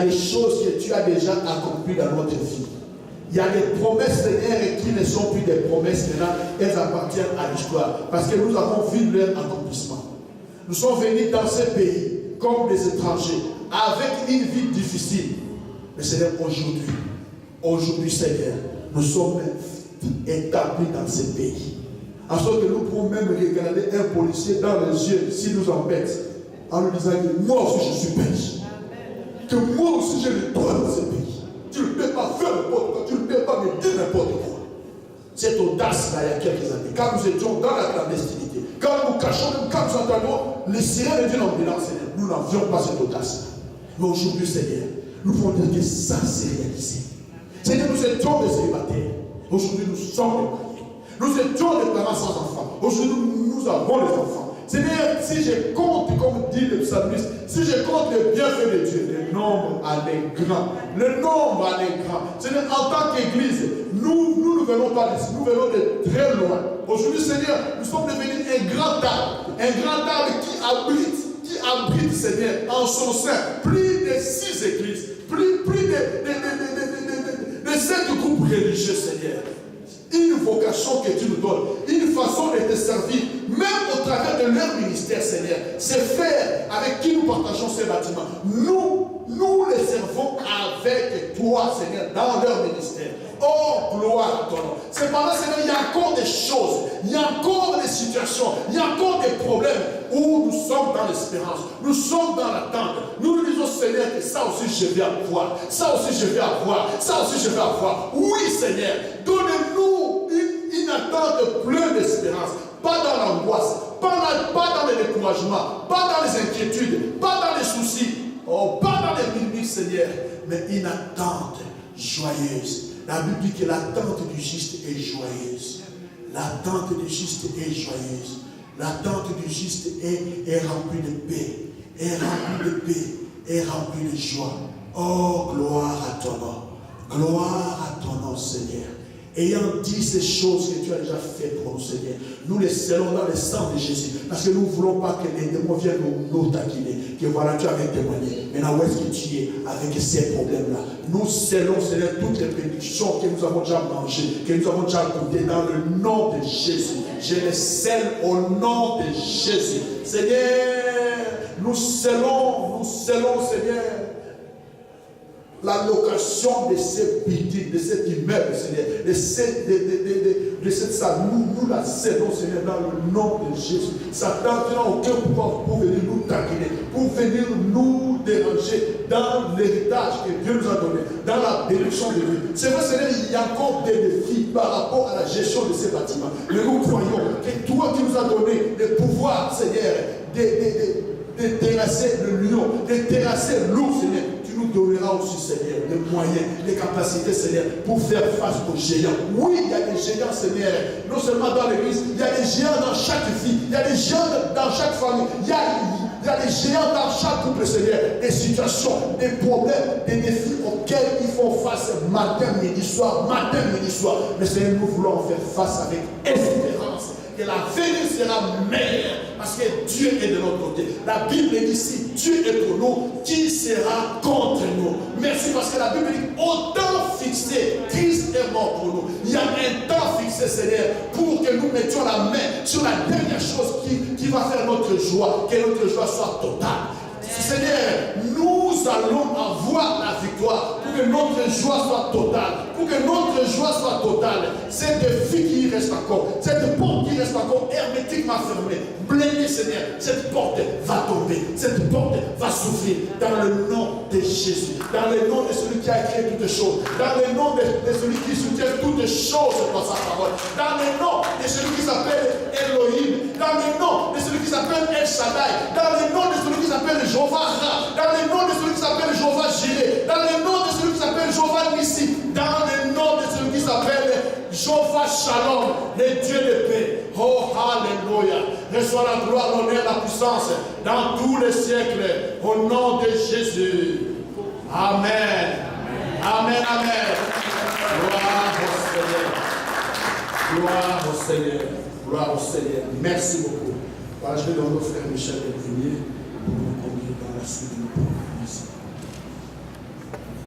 a des choses que tu as déjà accomplies dans notre vie. Il y a des promesses, Seigneur, qui ne sont plus des promesses maintenant, elles appartiennent à l'histoire. Parce que nous avons vu leur accomplissement. Nous sommes venus dans ce pays comme des étrangers, avec une vie difficile. Mais Seigneur, aujourd'hui, Seigneur, nous sommes établis dans ce pays. En sorte que nous pouvons même regarder un policier dans les yeux s'il nous embête, en lui disant que moi aussi je suis belge. Que moi aussi j'ai le droit dans ce pays. Tu ne peux pas faire n'importe quoi, tu ne peux pas me dire n'importe quoi. Cette audace-là, il y a quelques années, quand nous étions dans la clandestinité, quand nous cachons, quand nous entendons les sirènes d'une ambulance, nous n'avions pas cette audace-là. Mais aujourd'hui, Seigneur, nous pouvons dire que ça s'est réalisé. Seigneur, nous étions des célibataires. Aujourd'hui, nous sommes des mariés. Nous étions des parents sans enfants. Aujourd'hui, nous avons les enfants. Seigneur, si je compte, comme dit le psalmiste, si je compte les bienfaits de Dieu, le nombre en est grand. Le nombre en est grand. Seigneur, en tant qu'Église, nous ne venons pas d'ici, nous venons de très loin. Aujourd'hui, Seigneur, nous sommes devenus un grand arbre qui abrite, Seigneur, en son sein, plus de 6 églises, plus de 7 groupes religieux, Seigneur. Une vocation que tu nous donnes, une façon de te servir, même au travers de leur ministère, Seigneur. C'est faire avec qui nous partageons ces bâtiments. Nous les servons avec toi, Seigneur, dans leur ministère. Oh, gloire à ton nom. Cependant, Seigneur, il y a encore des choses, il y a encore des situations, il y a encore des problèmes où nous sommes dans l'espérance, nous sommes dans l'attente. Nous nous disons, Seigneur, que ça aussi je vais avoir, ça aussi je vais avoir, ça aussi je vais avoir. Oui, Seigneur, donne-nous une attente pleine d'espérance, pas dans l'angoisse, pas dans le découragement, pas dans les inquiétudes, pas dans les soucis, oh, pas dans les mimiques, Seigneur, mais une attente joyeuse. La Bible dit que l'attente du juste est joyeuse. L'attente du juste est joyeuse. L'attente du juste est remplie de paix, est remplie de paix, est remplie de joie. Oh, gloire à ton nom. Gloire à ton nom, Seigneur. Ayant dit ces choses que tu as déjà faites pour nous, Seigneur, nous les scellons dans le sang de Jésus. Parce que nous ne voulons pas que les démons viennent nous taquiner. Que voilà, tu avais témoigné. Maintenant, où est-ce que tu es avec ces problèmes-là? Nous scellons, Seigneur, toutes les bénédictions que nous avons déjà mangées, que nous avons déjà goûtées dans le nom de Jésus. Je les scelle au nom de Jésus. Seigneur, nous scellons, Seigneur, la location de ces buildings, de cet immeuble, Seigneur, de cette salle, nous la scellons, Seigneur, dans le nom de Jésus. Satan n'a aucun pouvoir pour venir nous taquiner, pour venir nous déranger dans l'héritage que Dieu nous a donné, dans la bénédiction de Dieu. C'est vrai, Seigneur, il y a encore des défis par rapport à la gestion de ces bâtiments. Mais nous croyons que toi qui nous as donné le pouvoir, Seigneur, de terrasser le lion, de terrasser l'ours, Seigneur, nous donnera aussi, Seigneur, les moyens, les capacités, Seigneur, pour faire face aux géants. Oui, il y a des géants, Seigneur, non seulement dans l'église, il y a des géants dans chaque vie, il y a des géants dans chaque famille, il y a des géants dans chaque couple, Seigneur, des situations, des problèmes, des défis auxquels ils font face matin, midi, soir, Mais Seigneur, nous voulons en faire face avec espérance. Que la venue sera meilleure parce que Dieu est de notre côté. La Bible dit si Dieu est pour nous, qui sera contre nous? Merci parce que la Bible dit au temps fixé, Christ est mort pour nous. Il y a un temps fixé, Seigneur, pour que nous mettions la main sur la dernière chose qui va faire notre joie, que notre joie soit totale. Seigneur, nous allons avoir la victoire pour que notre joie soit totale. Pour que notre joie soit totale. Cette vie qui reste encore, cette porte qui reste encore hermétiquement fermée, blindée, Seigneur, cette porte va tomber, cette porte va s'ouvrir dans le nom de Jésus, dans le nom de celui qui a créé toutes choses, dans le nom de celui qui soutient toutes choses par sa parole, dans le nom de celui qui s'appelle Elohim, dans le nom de celui qui s'appelle El Shaddai, dans le nom de celui qui s'appelle Jehovah Ra, dans le nom de celui qui s'appelle Jehovah Jireh, dans le nom de celui qui s'appelle Jehovah Nissi, dans le nom de celui qui s'appelle Jehovah Shalom, le Dieu de paix. Oh, alléluia. Reçois la gloire, l'honneur, la puissance dans tous les siècles. Au nom de Jésus. Amen. Amen, amen. Gloire au Seigneur. Gloire au Seigneur. Gloire au Seigneur. Merci beaucoup. Voilà, je vais demander au frère Michel de venir pour nous conduire dans la suite de nos programmes. Merci.